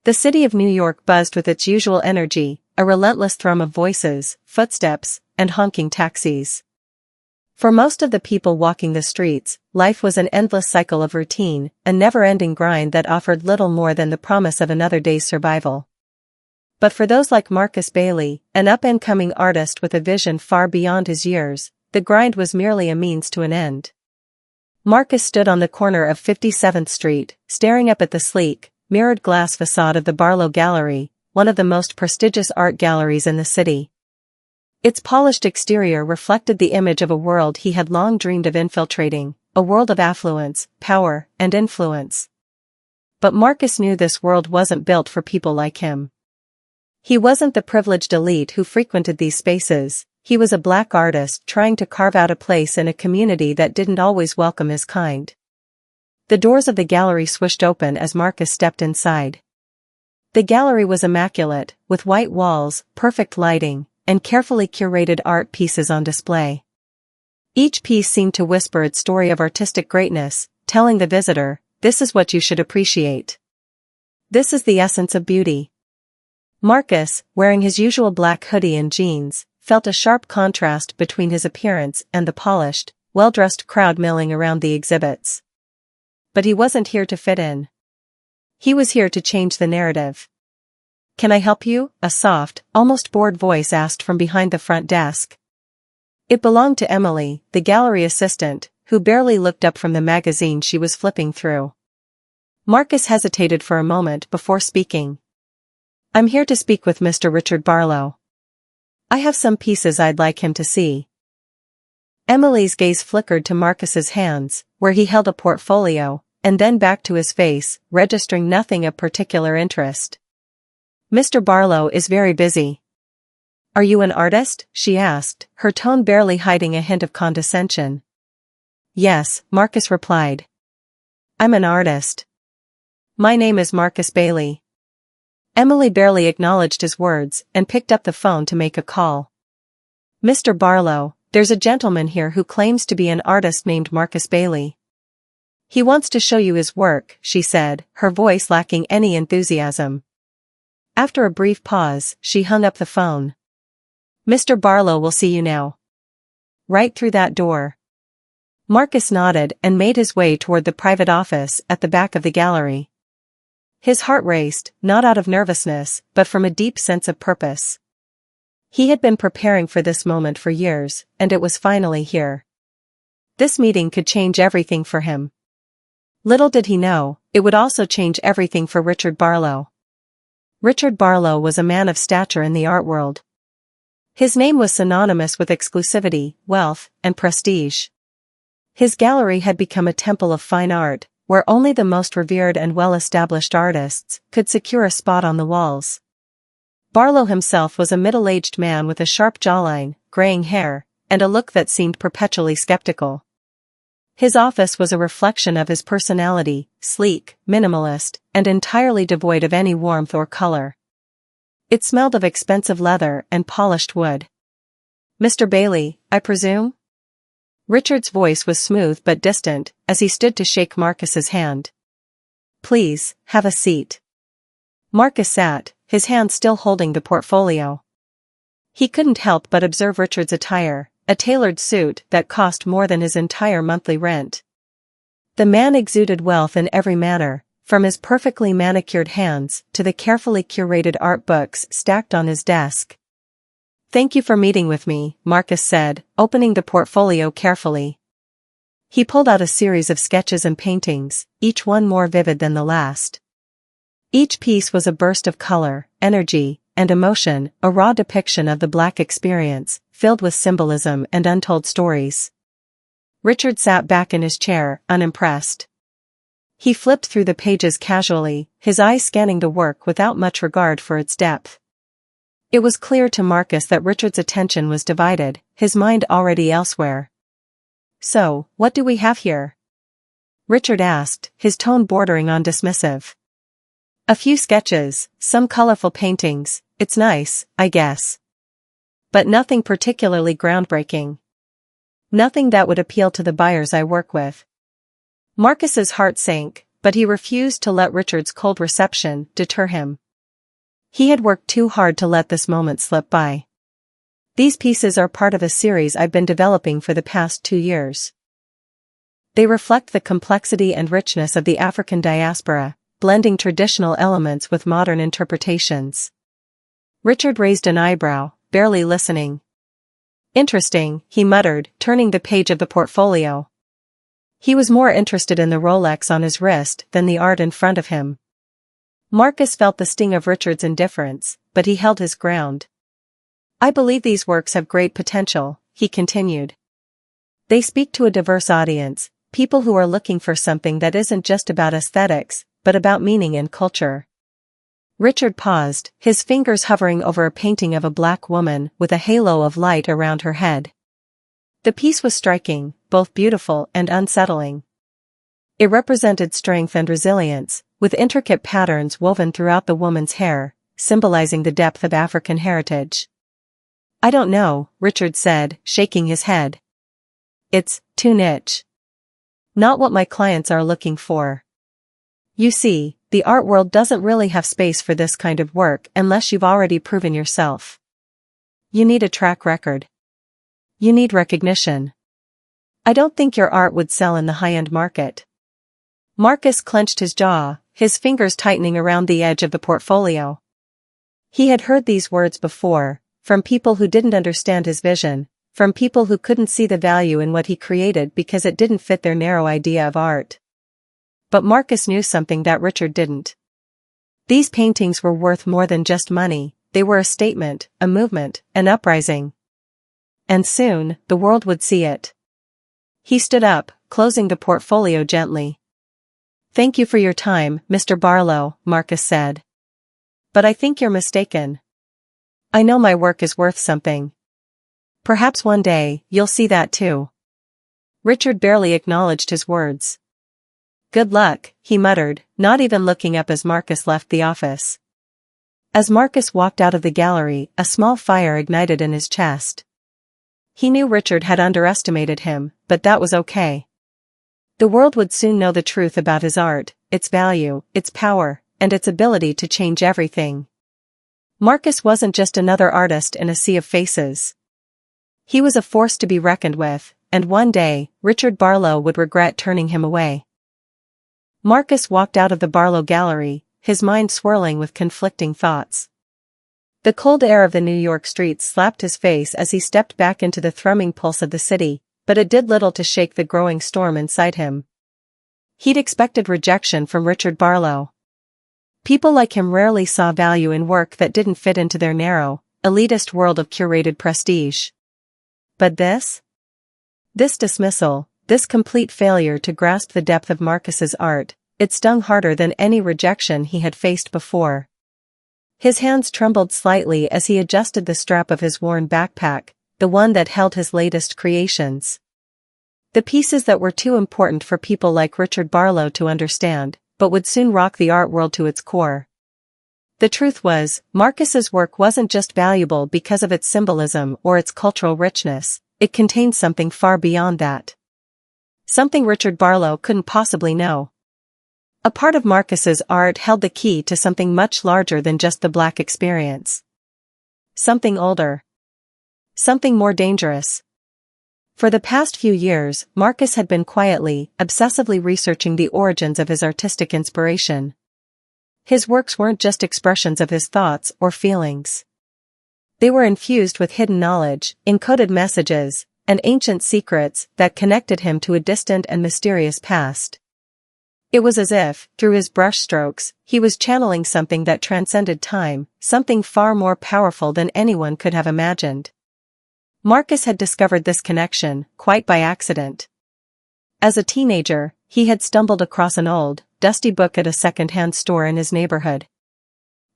The city of New York buzzed with its usual energy, a relentless thrum of voices, footsteps, and honking taxis. For most of the people walking the streets, life was an endless cycle of routine, a never-ending grind that offered little more than the promise of another day's survival. But for those like Marcus Bailey, an up-and-coming artist with a vision far beyond his years, the grind was merely a means to an end. Marcus stood on the corner of 57th Street, staring up at the sleek, mirrored glass facade of the Barlow Gallery, one of the most prestigious art galleries in the city. Its polished exterior reflected the image of a world he had long dreamed of infiltrating, a world of affluence, power, and influence. But Marcus knew this world wasn't built for people like him. He wasn't the privileged elite who frequented these spaces, he was a black artist trying to carve out a place in a community that didn't always welcome his kind. The doors of the gallery swished open as Marcus stepped inside. The gallery was immaculate, with white walls, perfect lighting, and carefully curated art pieces on display. Each piece seemed to whisper its story of artistic greatness, telling the visitor, "This is what you should appreciate. This is the essence of beauty." Marcus, wearing his usual black hoodie and jeans, felt a sharp contrast between his appearance and the polished, well-dressed crowd milling around the exhibits. But he wasn't here to fit in. He was here to change the narrative. "Can I help you?" a soft, almost bored voice asked from behind the front desk. It belonged to Emily, the gallery assistant, who barely looked up from the magazine she was flipping through. Marcus hesitated for a moment before speaking. "I'm here to speak with Mr. Richard Barlow. I have some pieces I'd like him to see." Emily's gaze flickered to Marcus's hands, where he held a portfolio, and then back to his face, registering nothing of particular interest. "Mr. Barlow is very busy." "Are you an artist?" she asked, her tone barely hiding a hint of condescension. "Yes," Marcus replied. "I'm an artist. My name is Marcus Bailey." Emily barely acknowledged his words and picked up the phone to make a call. "Mr. Barlow, there's a gentleman here who claims to be an artist named Marcus Bailey. He wants to show you his work," she said, her voice lacking any enthusiasm. After a brief pause, she hung up the phone. "Mr. Barlow will see you now. Right through that door." Marcus nodded and made his way toward the private office at the back of the gallery. His heart raced, not out of nervousness, but from a deep sense of purpose. He had been preparing for this moment for years, and it was finally here. This meeting could change everything for him. Little did he know, it would also change everything for Richard Barlow. Richard Barlow was a man of stature in the art world. His name was synonymous with exclusivity, wealth, and prestige. His gallery had become a temple of fine art, where only the most revered and well-established artists could secure a spot on the walls. Barlow himself was a middle-aged man with a sharp jawline, graying hair, and a look that seemed perpetually skeptical. His office was a reflection of his personality, sleek, minimalist, and entirely devoid of any warmth or color. It smelled of expensive leather and polished wood. "Mr. Bailey, I presume?" Richard's voice was smooth but distant, as he stood to shake Marcus's hand. "Please, have a seat." Marcus sat, his hand still holding the portfolio. He couldn't help but observe Richard's attire, a tailored suit that cost more than his entire monthly rent. The man exuded wealth in every manner, from his perfectly manicured hands to the carefully curated art books stacked on his desk. "Thank you for meeting with me," Marcus said, opening the portfolio carefully. He pulled out a series of sketches and paintings, each one more vivid than the last. Each piece was a burst of color, energy, and emotion, a raw depiction of the Black experience, filled with symbolism and untold stories. Richard sat back in his chair, unimpressed. He flipped through the pages casually, his eyes scanning the work without much regard for its depth. It was clear to Marcus that Richard's attention was divided, his mind already elsewhere. "So, what do we have here?" Richard asked, his tone bordering on dismissive. "A few sketches, some colorful paintings. It's nice, I guess. But nothing particularly groundbreaking. Nothing that would appeal to the buyers I work with." Marcus's heart sank, but he refused to let Richard's cold reception deter him. He had worked too hard to let this moment slip by. These pieces are part of a series I've been developing for the past 2 years. They reflect the complexity and richness of the African diaspora, blending traditional elements with modern interpretations. Richard raised an eyebrow, barely listening. Interesting, he muttered, turning the page of the portfolio. He was more interested in the Rolex on his wrist than the art in front of him. Marcus felt the sting of Richard's indifference, but he held his ground. I believe these works have great potential, he continued. They speak to a diverse audience, people who are looking for something that isn't just about aesthetics, but about meaning and culture. Richard paused, his fingers hovering over a painting of a black woman with a halo of light around her head. The piece was striking, both beautiful and unsettling. It represented strength and resilience, with intricate patterns woven throughout the woman's hair, symbolizing the depth of African heritage. I don't know, Richard said, shaking his head. It's too niche. Not what my clients are looking for. You see, the art world doesn't really have space for this kind of work unless you've already proven yourself. You need a track record. You need recognition. I don't think your art would sell in the high-end market. Marcus clenched his jaw, his fingers tightening around the edge of the portfolio. He had heard these words before, from people who didn't understand his vision, from people who couldn't see the value in what he created because it didn't fit their narrow idea of art. But Marcus knew something that Richard didn't. These paintings were worth more than just money, they were a statement, a movement, an uprising. And soon, the world would see it. He stood up, closing the portfolio gently. Thank you for your time, Mr. Barlow, Marcus said. But I think you're mistaken. I know my work is worth something. Perhaps one day, you'll see that too. Richard barely acknowledged his words. Good luck, he muttered, not even looking up as Marcus left the office. As Marcus walked out of the gallery, a small fire ignited in his chest. He knew Richard had underestimated him, but that was okay. The world would soon know the truth about his art, its value, its power, and its ability to change everything. Marcus wasn't just another artist in a sea of faces. He was a force to be reckoned with, and one day, Richard Barlow would regret turning him away. Marcus walked out of the Barlow Gallery, his mind swirling with conflicting thoughts. The cold air of the New York streets slapped his face as he stepped back into the thrumming pulse of the city, but it did little to shake the growing storm inside him. He'd expected rejection from Richard Barlow. People like him rarely saw value in work that didn't fit into their narrow, elitist world of curated prestige. But this dismissal, this complete failure to grasp the depth of Marcus's art, it stung harder than any rejection he had faced before. His hands trembled slightly as he adjusted the strap of his worn backpack, the one that held his latest creations. The pieces that were too important for people like Richard Barlow to understand, but would soon rock the art world to its core. The truth was, Marcus's work wasn't just valuable because of its symbolism or its cultural richness, it contained something far beyond that. Something Richard Barlow couldn't possibly know. A part of Marcus's art held the key to something much larger than just the Black experience. Something older. Something more dangerous. For the past few years, Marcus had been quietly, obsessively researching the origins of his artistic inspiration. His works weren't just expressions of his thoughts or feelings. They were infused with hidden knowledge, encoded messages, and ancient secrets that connected him to a distant and mysterious past. It was as if, through his brushstrokes, he was channeling something that transcended time, something far more powerful than anyone could have imagined. Marcus had discovered this connection, quite by accident. As a teenager, he had stumbled across an old, dusty book at a second-hand store in his neighborhood.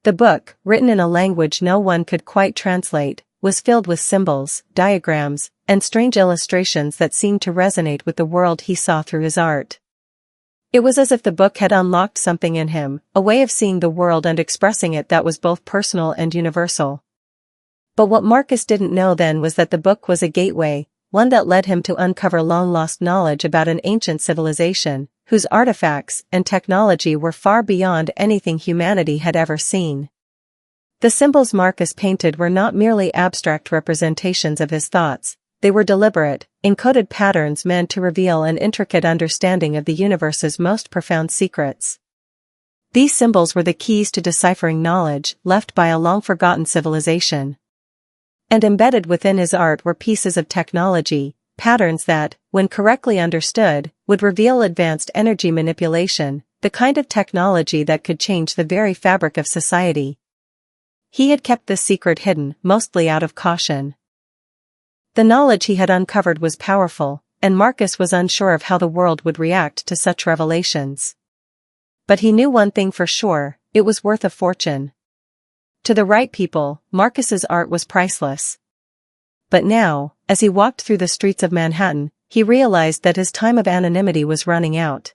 The book, written in a language no one could quite translate, was filled with symbols, diagrams, and strange illustrations that seemed to resonate with the world he saw through his art. It was as if the book had unlocked something in him, a way of seeing the world and expressing it that was both personal and universal. But what Marcus didn't know then was that the book was a gateway, one that led him to uncover long-lost knowledge about an ancient civilization, whose artifacts and technology were far beyond anything humanity had ever seen. The symbols Marcus painted were not merely abstract representations of his thoughts, they were deliberate, encoded patterns meant to reveal an intricate understanding of the universe's most profound secrets. These symbols were the keys to deciphering knowledge left by a long-forgotten civilization. And embedded within his art were pieces of technology, patterns that, when correctly understood, would reveal advanced energy manipulation, the kind of technology that could change the very fabric of society. He had kept this secret hidden, mostly out of caution. The knowledge he had uncovered was powerful, and Marcus was unsure of how the world would react to such revelations. But he knew one thing for sure, it was worth a fortune. To the right people, Marcus's art was priceless. But now, as he walked through the streets of Manhattan, he realized that his time of anonymity was running out.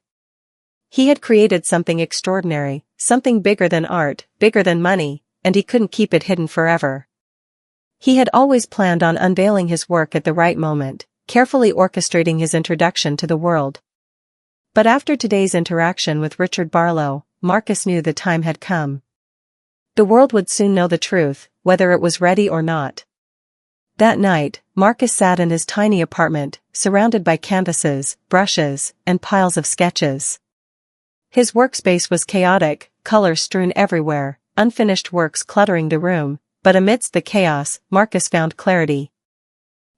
He had created something extraordinary, something bigger than art, bigger than money, and he couldn't keep it hidden forever. He had always planned on unveiling his work at the right moment, carefully orchestrating his introduction to the world. But after today's interaction with Richard Barlow, Marcus knew the time had come. The world would soon know the truth, whether it was ready or not. That night, Marcus sat in his tiny apartment, surrounded by canvases, brushes, and piles of sketches. His workspace was chaotic, colors strewn everywhere, unfinished works cluttering the room, but amidst the chaos, Marcus found clarity.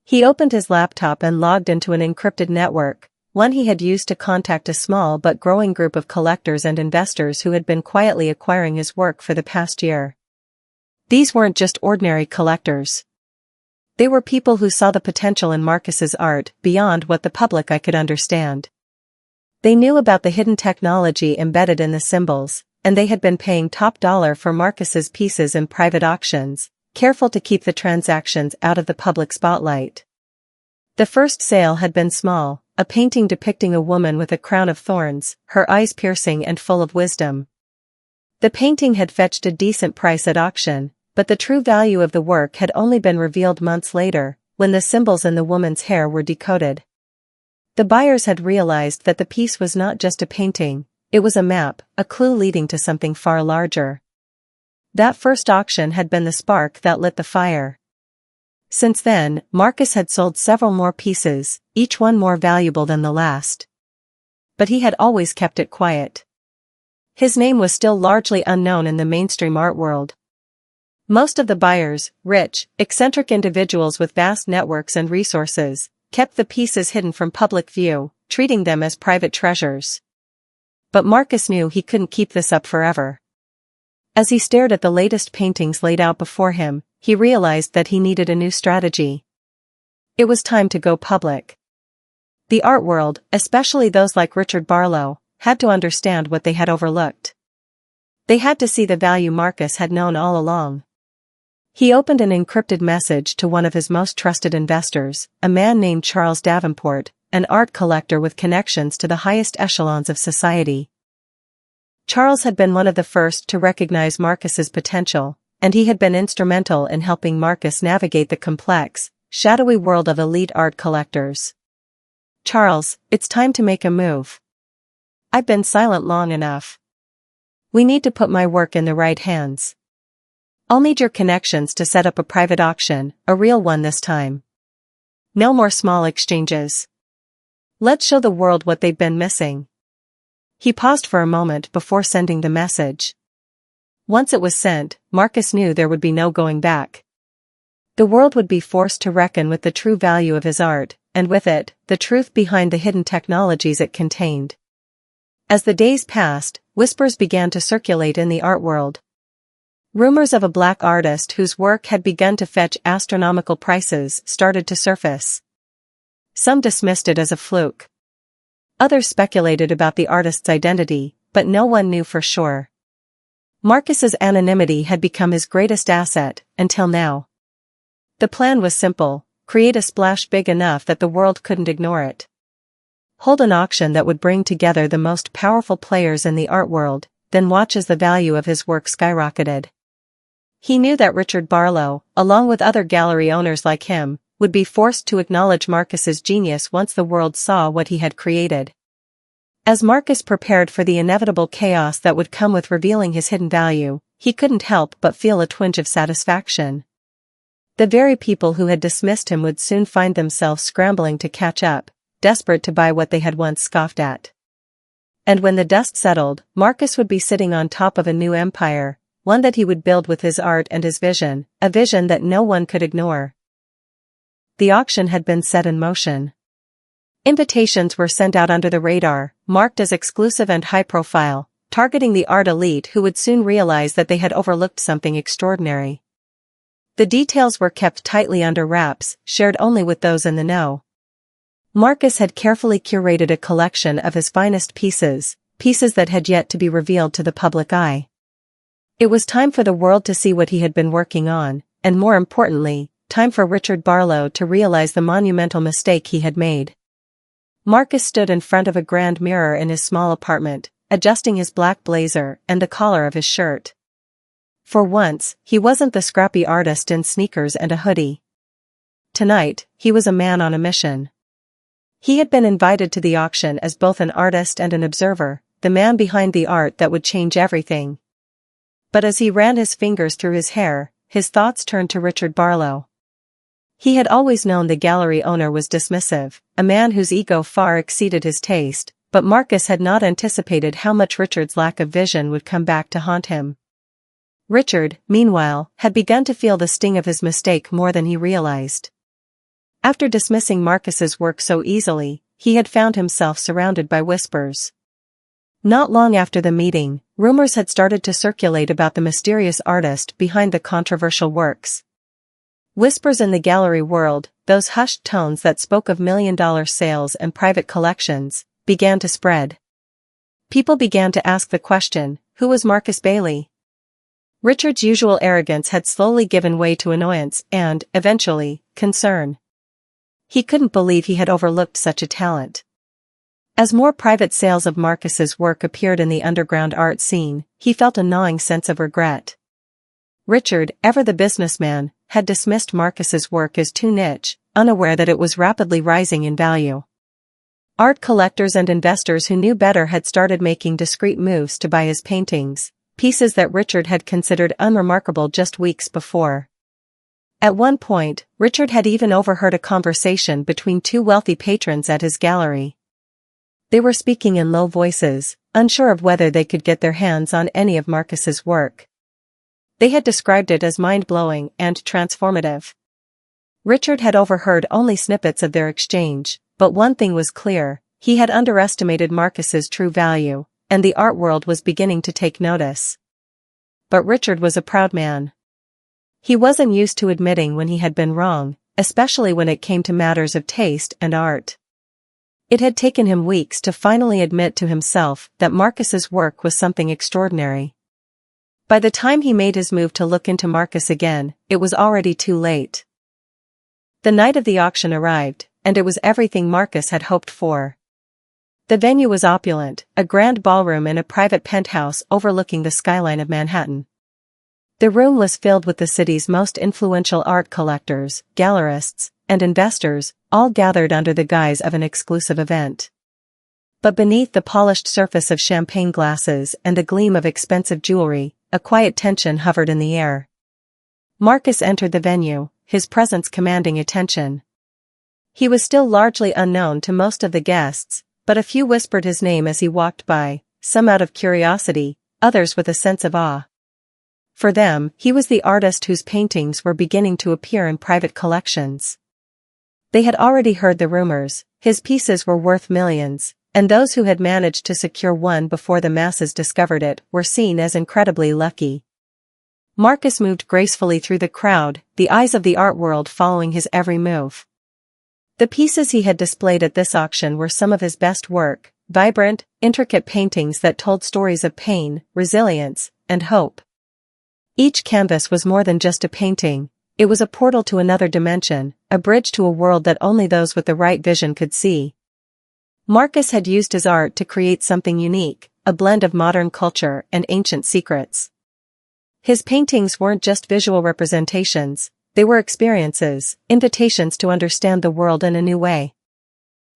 He opened his laptop and logged into an encrypted network, one he had used to contact a small but growing group of collectors and investors who had been quietly acquiring his work for the past year. These weren't just ordinary collectors. They were people who saw the potential in Marcus's art beyond what the public eye could understand. They knew about the hidden technology embedded in the symbols, and they had been paying top dollar for Marcus's pieces in private auctions, careful to keep the transactions out of the public spotlight. The first sale had been small, a painting depicting a woman with a crown of thorns, her eyes piercing and full of wisdom. The painting had fetched a decent price at auction, but the true value of the work had only been revealed months later, when the symbols in the woman's hair were decoded. The buyers had realized that the piece was not just a painting, it was a map, a clue leading to something far larger. That first auction had been the spark that lit the fire. Since then, Marcus had sold several more pieces, each one more valuable than the last. But he had always kept it quiet. His name was still largely unknown in the mainstream art world. Most of the buyers, rich, eccentric individuals with vast networks and resources, kept the pieces hidden from public view, treating them as private treasures. But Marcus knew he couldn't keep this up forever. As he stared at the latest paintings laid out before him, he realized that he needed a new strategy. It was time to go public. The art world, especially those like Richard Barlow, had to understand what they had overlooked. They had to see the value Marcus had known all along. He opened an encrypted message to one of his most trusted investors, a man named Charles Davenport, an art collector with connections to the highest echelons of society. Charles had been one of the first to recognize Marcus's potential, and he had been instrumental in helping Marcus navigate the complex, shadowy world of elite art collectors. "Charles, it's time to make a move. I've been silent long enough. We need to put my work in the right hands. I'll need your connections to set up a private auction, a real one this time. No more small exchanges. Let's show the world what they've been missing." He paused for a moment before sending the message. Once it was sent, Marcus knew there would be no going back. The world would be forced to reckon with the true value of his art, and with it, the truth behind the hidden technologies it contained. As the days passed, whispers began to circulate in the art world. Rumors of a black artist whose work had begun to fetch astronomical prices started to surface. Some dismissed it as a fluke. Others speculated about the artist's identity, but no one knew for sure. Marcus's anonymity had become his greatest asset, until now. The plan was simple: create a splash big enough that the world couldn't ignore it. Hold an auction that would bring together the most powerful players in the art world, then watch as the value of his work skyrocketed. He knew that Richard Barlow, along with other gallery owners like him, would be forced to acknowledge Marcus's genius once the world saw what he had created. As Marcus prepared for the inevitable chaos that would come with revealing his hidden value, he couldn't help but feel a twinge of satisfaction. The very people who had dismissed him would soon find themselves scrambling to catch up, desperate to buy what they had once scoffed at. And when the dust settled, Marcus would be sitting on top of a new empire, one that he would build with his art and his vision, a vision that no one could ignore. The auction had been set in motion. Invitations were sent out under the radar, marked as exclusive and high-profile, targeting the art elite who would soon realize that they had overlooked something extraordinary. The details were kept tightly under wraps, shared only with those in the know. Marcus had carefully curated a collection of his finest pieces that had yet to be revealed to the public eye. It was time for the world to see what he had been working on, and more importantly, time for Richard Barlow to realize the monumental mistake he had made. Marcus stood in front of a grand mirror in his small apartment, adjusting his black blazer and the collar of his shirt. For once, he wasn't the scrappy artist in sneakers and a hoodie. Tonight, he was a man on a mission. He had been invited to the auction as both an artist and an observer, the man behind the art that would change everything. But as he ran his fingers through his hair, his thoughts turned to Richard Barlow. He had always known the gallery owner was dismissive, a man whose ego far exceeded his taste, but Marcus had not anticipated how much Richard's lack of vision would come back to haunt him. Richard, meanwhile, had begun to feel the sting of his mistake more than he realized. After dismissing Marcus's work so easily, he had found himself surrounded by whispers. Not long after the meeting, rumors had started to circulate about the mysterious artist behind the controversial works. Whispers in the gallery world, those hushed tones that spoke of million-dollar sales and private collections, began to spread. People began to ask the question, who was Marcus Bailey? Richard's usual arrogance had slowly given way to annoyance and, eventually, concern. He couldn't believe he had overlooked such a talent. As more private sales of Marcus's work appeared in the underground art scene, he felt a gnawing sense of regret. Richard, ever the businessman, had dismissed Marcus's work as too niche, unaware that it was rapidly rising in value. Art collectors and investors who knew better had started making discreet moves to buy his paintings, pieces that Richard had considered unremarkable just weeks before. At one point, Richard had even overheard a conversation between two wealthy patrons at his gallery. They were speaking in low voices, unsure of whether they could get their hands on any of Marcus's work. They had described it as mind-blowing and transformative. Richard had overheard only snippets of their exchange, but one thing was clear, he had underestimated Marcus's true value, and the art world was beginning to take notice. But Richard was a proud man. He wasn't used to admitting when he had been wrong, especially when it came to matters of taste and art. It had taken him weeks to finally admit to himself that Marcus's work was something extraordinary. By the time he made his move to look into Marcus again, it was already too late. The night of the auction arrived, and it was everything Marcus had hoped for. The venue was opulent, a grand ballroom in a private penthouse overlooking the skyline of Manhattan. The room was filled with the city's most influential art collectors, gallerists, and investors, all gathered under the guise of an exclusive event. But beneath the polished surface of champagne glasses and the gleam of expensive jewelry, a quiet tension hovered in the air. Marcus entered the venue, his presence commanding attention. He was still largely unknown to most of the guests, but a few whispered his name as he walked by, some out of curiosity, others with a sense of awe. For them, he was the artist whose paintings were beginning to appear in private collections. They had already heard the rumors, his pieces were worth millions, and those who had managed to secure one before the masses discovered it were seen as incredibly lucky. Marcus moved gracefully through the crowd, the eyes of the art world following his every move. The pieces he had displayed at this auction were some of his best work, vibrant, intricate paintings that told stories of pain, resilience, and hope. Each canvas was more than just a painting, it was a portal to another dimension, a bridge to a world that only those with the right vision could see. Marcus had used his art to create something unique, a blend of modern culture and ancient secrets. His paintings weren't just visual representations, they were experiences, invitations to understand the world in a new way.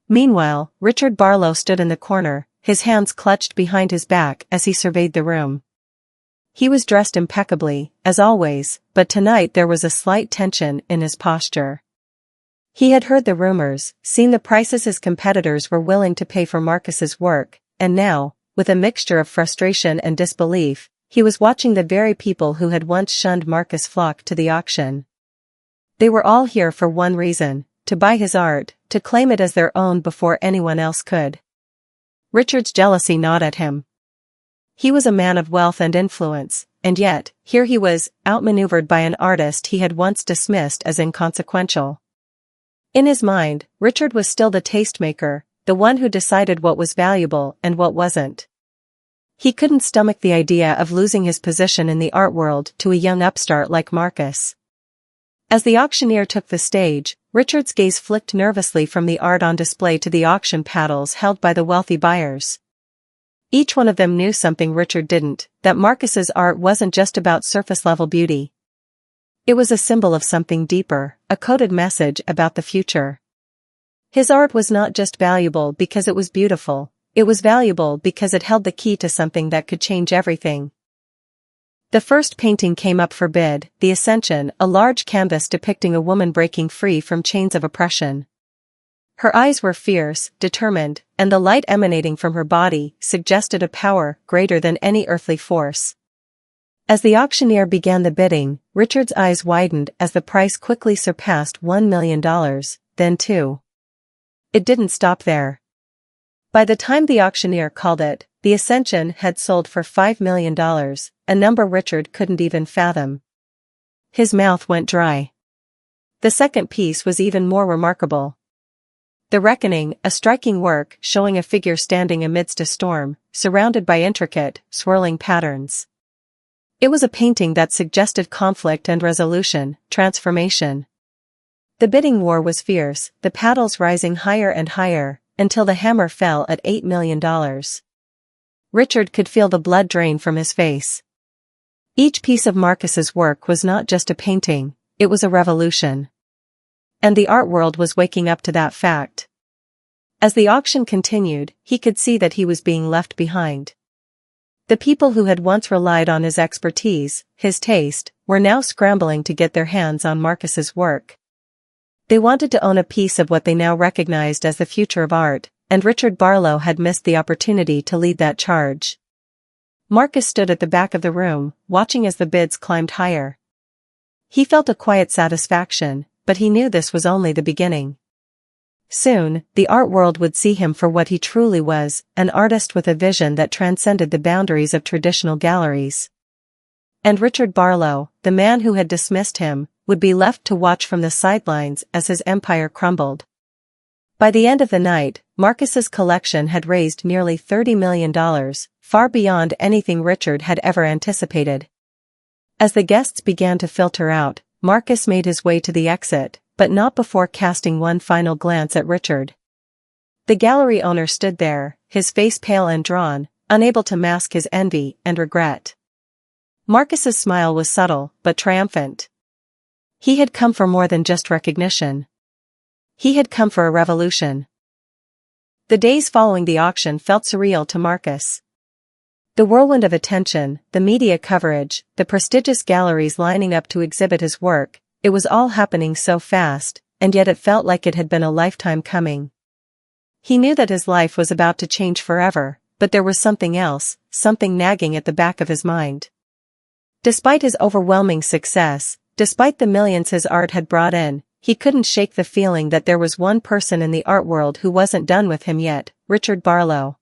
Meanwhile, Richard Barlow stood in the corner, his hands clutched behind his back as he surveyed the room. He was dressed impeccably, as always, but tonight there was a slight tension in his posture. He had heard the rumors, seen the prices his competitors were willing to pay for Marcus's work, and now, with a mixture of frustration and disbelief, he was watching the very people who had once shunned Marcus flock to the auction. They were all here for one reason: to buy his art, to claim it as their own before anyone else could. Richard's jealousy gnawed at him. He was a man of wealth and influence, and yet, here he was, outmaneuvered by an artist he had once dismissed as inconsequential. In his mind, Richard was still the tastemaker, the one who decided what was valuable and what wasn't. He couldn't stomach the idea of losing his position in the art world to a young upstart like Marcus. As the auctioneer took the stage, Richard's gaze flicked nervously from the art on display to the auction paddles held by the wealthy buyers. Each one of them knew something Richard didn't: that Marcus's art wasn't just about surface-level beauty. It was a symbol of something deeper, a coded message about the future. His art was not just valuable because it was beautiful, it was valuable because it held the key to something that could change everything. The first painting came up for bid, The Ascension, a large canvas depicting a woman breaking free from chains of oppression. Her eyes were fierce, determined, and the light emanating from her body suggested a power greater than any earthly force. As the auctioneer began the bidding, Richard's eyes widened as the price quickly surpassed $1 million, then two. It didn't stop there. By the time the auctioneer called it, The Ascension had sold for $5 million, a number Richard couldn't even fathom. His mouth went dry. The second piece was even more remarkable. The Reckoning, a striking work showing a figure standing amidst a storm, surrounded by intricate, swirling patterns. It was a painting that suggested conflict and resolution, transformation. The bidding war was fierce, the paddles rising higher and higher, until the hammer fell at $8 million. Richard could feel the blood drain from his face. Each piece of Marcus's work was not just a painting, it was a revolution. And the art world was waking up to that fact. As the auction continued, he could see that he was being left behind. The people who had once relied on his expertise, his taste, were now scrambling to get their hands on Marcus's work. They wanted to own a piece of what they now recognized as the future of art, and Richard Barlow had missed the opportunity to lead that charge. Marcus stood at the back of the room, watching as the bids climbed higher. He felt a quiet satisfaction, but he knew this was only the beginning. Soon, the art world would see him for what he truly was, an artist with a vision that transcended the boundaries of traditional galleries. And Richard Barlow, the man who had dismissed him, would be left to watch from the sidelines as his empire crumbled. By the end of the night, Marcus's collection had raised nearly $30 million, far beyond anything Richard had ever anticipated. As the guests began to filter out, Marcus made his way to the exit, but not before casting one final glance at Richard. The gallery owner stood there, his face pale and drawn, unable to mask his envy and regret. Marcus's smile was subtle, but triumphant. He had come for more than just recognition. He had come for a revolution. The days following the auction felt surreal to Marcus. The whirlwind of attention, the media coverage, the prestigious galleries lining up to exhibit his work, it was all happening so fast, and yet it felt like it had been a lifetime coming. He knew that his life was about to change forever, but there was something else, something nagging at the back of his mind. Despite his overwhelming success, despite the millions his art had brought in, he couldn't shake the feeling that there was one person in the art world who wasn't done with him yet: Richard Barlow.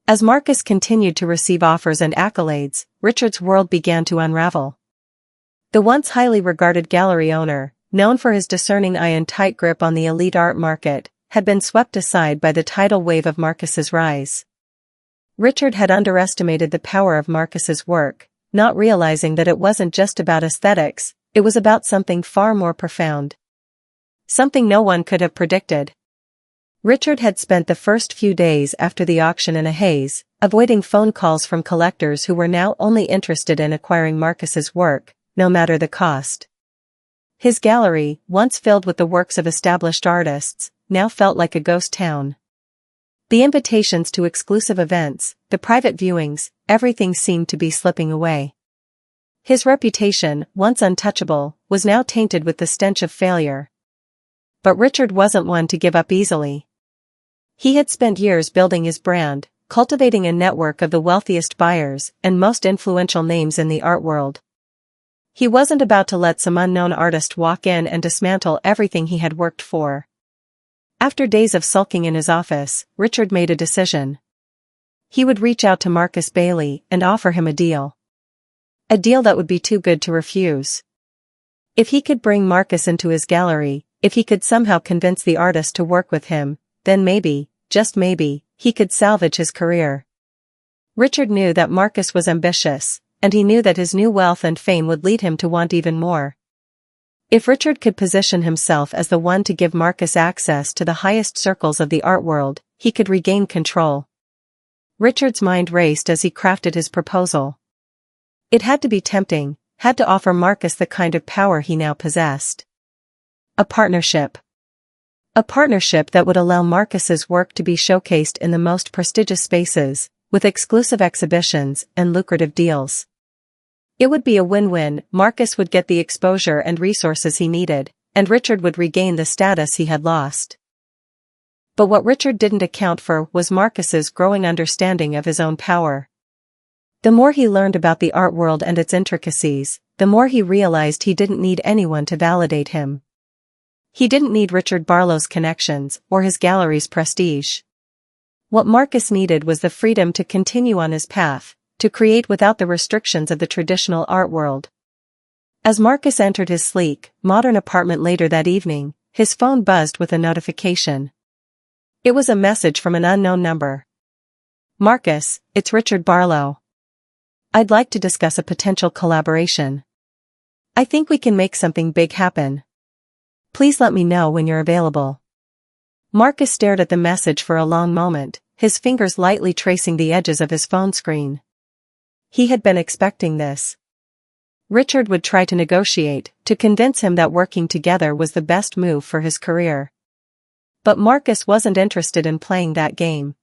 As Marcus continued to receive offers and accolades, Richard's world began to unravel. The once highly regarded gallery owner, known for his discerning eye and tight grip on the elite art market, had been swept aside by the tidal wave of Marcus's rise. Richard had underestimated the power of Marcus's work, not realizing that it wasn't just about aesthetics, it was about something far more profound. Something no one could have predicted. Richard had spent the first few days after the auction in a haze, avoiding phone calls from collectors who were now only interested in acquiring Marcus's work, no matter the cost. His gallery, once filled with the works of established artists, now felt like a ghost town. The invitations to exclusive events, the private viewings, everything seemed to be slipping away. His reputation, once untouchable, was now tainted with the stench of failure. But Richard wasn't one to give up easily. He had spent years building his brand, cultivating a network of the wealthiest buyers and most influential names in the art world. He wasn't about to let some unknown artist walk in and dismantle everything he had worked for. After days of sulking in his office, Richard made a decision. He would reach out to Marcus Bailey and offer him a deal. A deal that would be too good to refuse. If he could bring Marcus into his gallery, if he could somehow convince the artist to work with him, then maybe, just maybe, he could salvage his career. Richard knew that Marcus was ambitious, and he knew that his new wealth and fame would lead him to want even more. If Richard could position himself as the one to give Marcus access to the highest circles of the art world, he could regain control. Richard's mind raced as he crafted his proposal. It had to be tempting, had to offer Marcus the kind of power he now possessed. A partnership. A partnership that would allow Marcus's work to be showcased in the most prestigious spaces, with exclusive exhibitions and lucrative deals. It would be a win-win. Marcus would get the exposure and resources he needed, and Richard would regain the status he had lost. But what Richard didn't account for was Marcus's growing understanding of his own power. The more he learned about the art world and its intricacies, the more he realized he didn't need anyone to validate him. He didn't need Richard Barlow's connections or his gallery's prestige. What Marcus needed was the freedom to continue on his path, to create without the restrictions of the traditional art world. As Marcus entered his sleek, modern apartment later that evening, his phone buzzed with a notification. It was a message from an unknown number. "Marcus, it's Richard Barlow. I'd like to discuss a potential collaboration. I think we can make something big happen. Please let me know when you're available." Marcus stared at the message for a long moment, his fingers lightly tracing the edges of his phone screen. He had been expecting this. Richard would try to negotiate, to convince him that working together was the best move for his career. But Marcus wasn't interested in playing that game.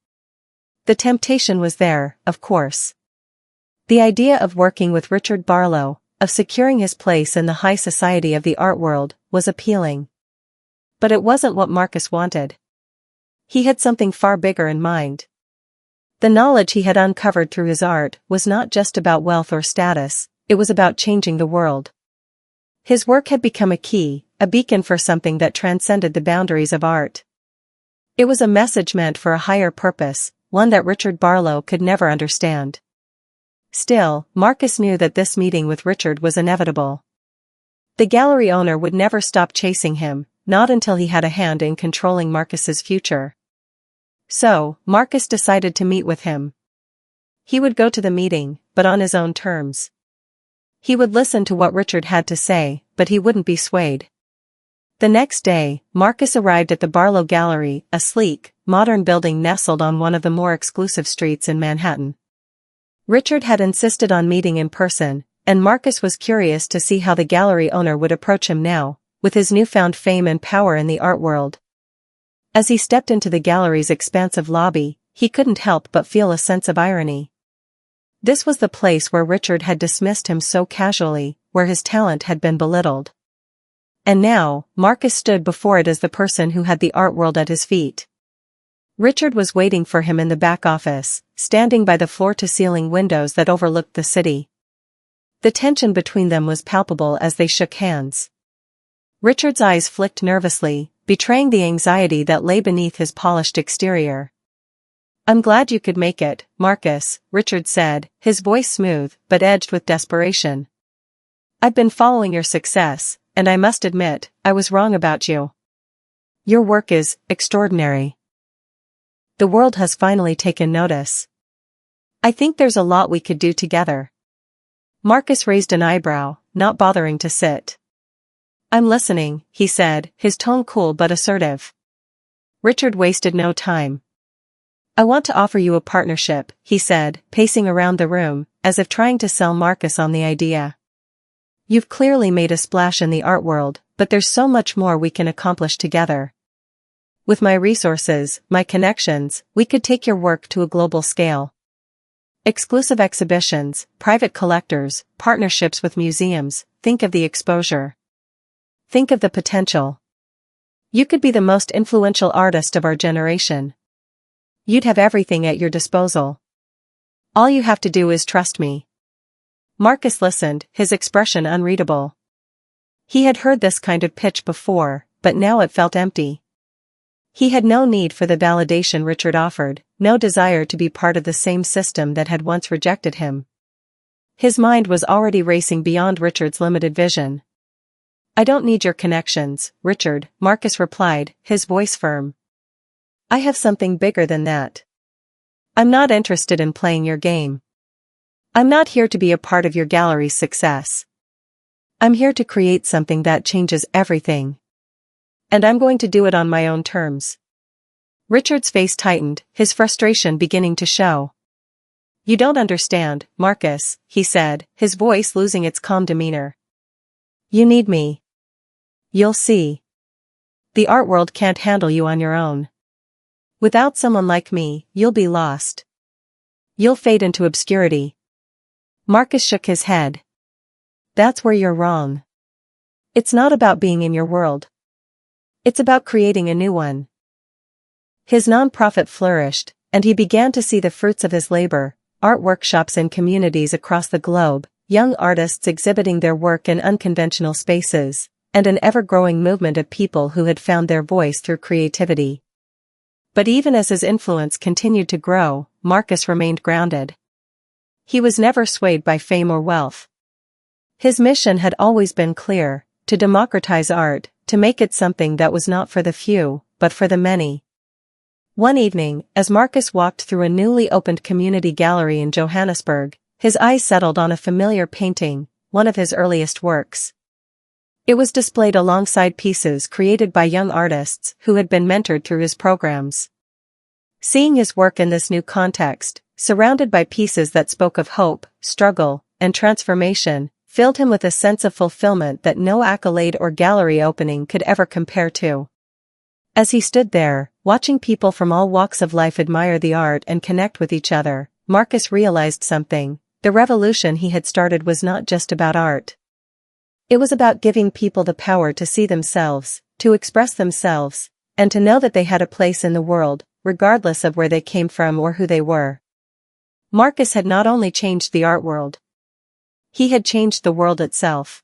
The temptation was there, of course. The idea of working with Richard Barlow, of securing his place in the high society of the art world, was appealing. But it wasn't what Marcus wanted. He had something far bigger in mind. The knowledge he had uncovered through his art was not just about wealth or status, it was about changing the world. His work had become a key, a beacon for something that transcended the boundaries of art. It was a message meant for a higher purpose, one that Richard Barlow could never understand. Still, Marcus knew that this meeting with Richard was inevitable. The gallery owner would never stop chasing him, not until he had a hand in controlling Marcus's future. So, Marcus decided to meet with him. He would go to the meeting, but on his own terms. He would listen to what Richard had to say, but he wouldn't be swayed. The next day, Marcus arrived at the Barlow Gallery, a sleek, modern building nestled on one of the more exclusive streets in Manhattan. Richard had insisted on meeting in person, and Marcus was curious to see how the gallery owner would approach him now, with his newfound fame and power in the art world. As he stepped into the gallery's expansive lobby, he couldn't help but feel a sense of irony. This was the place where Richard had dismissed him so casually, where his talent had been belittled. And now, Marcus stood before it as the person who had the art world at his feet. Richard was waiting for him in the back office, standing by the floor-to-ceiling windows that overlooked the city. The tension between them was palpable as they shook hands. Richard's eyes flicked nervously, betraying the anxiety that lay beneath his polished exterior. "I'm glad you could make it, Marcus," Richard said, his voice smooth, but edged with desperation. "I've been following your success, and I must admit, I was wrong about you. Your work is extraordinary. The world has finally taken notice. I think there's a lot we could do together." Marcus raised an eyebrow, not bothering to sit. "I'm listening," he said, his tone cool but assertive. Richard wasted no time. "I want to offer you a partnership," he said, pacing around the room, as if trying to sell Marcus on the idea. "You've clearly made a splash in the art world, but there's so much more we can accomplish together. With my resources, my connections, we could take your work to a global scale. Exclusive exhibitions, private collectors, partnerships with museums, think of the exposure. Think of the potential. You could be the most influential artist of our generation. You'd have everything at your disposal. All you have to do is trust me. Marcus listened, his expression unreadable. He had heard this kind of pitch before, but now it felt empty. He had no need for the validation Richard offered, no desire to be part of the same system that had once rejected him. His mind was already racing beyond Richard's limited vision. I don't need your connections, Richard, Marcus replied, his voice firm. I have something bigger than that. I'm not interested in playing your game. I'm not here to be a part of your gallery's success. I'm here to create something that changes everything. And I'm going to do it on my own terms. Richard's face tightened, his frustration beginning to show. You don't understand, Marcus, he said, his voice losing its calm demeanor. You need me. You'll see. The art world can't handle you on your own. Without someone like me, you'll be lost. You'll fade into obscurity. Marcus shook his head. That's where you're wrong. It's not about being in your world. It's about creating a new one. His nonprofit flourished, and he began to see the fruits of his labor, art workshops in communities across the globe, young artists exhibiting their work in unconventional spaces, and an ever-growing movement of people who had found their voice through creativity. But even as his influence continued to grow, Marcus remained grounded. He was never swayed by fame or wealth. His mission had always been clear, to democratize art, to make it something that was not for the few, but for the many. One evening, as Marcus walked through a newly opened community gallery in Johannesburg, his eyes settled on a familiar painting, one of his earliest works. It was displayed alongside pieces created by young artists who had been mentored through his programs. Seeing his work in this new context, surrounded by pieces that spoke of hope, struggle, and transformation, filled him with a sense of fulfillment that no accolade or gallery opening could ever compare to. As he stood there, watching people from all walks of life admire the art and connect with each other, Marcus realized something. The revolution he had started was not just about art. It was about giving people the power to see themselves, to express themselves, and to know that they had a place in the world, regardless of where they came from or who they were. Marcus had not only changed the art world. He had changed the world itself.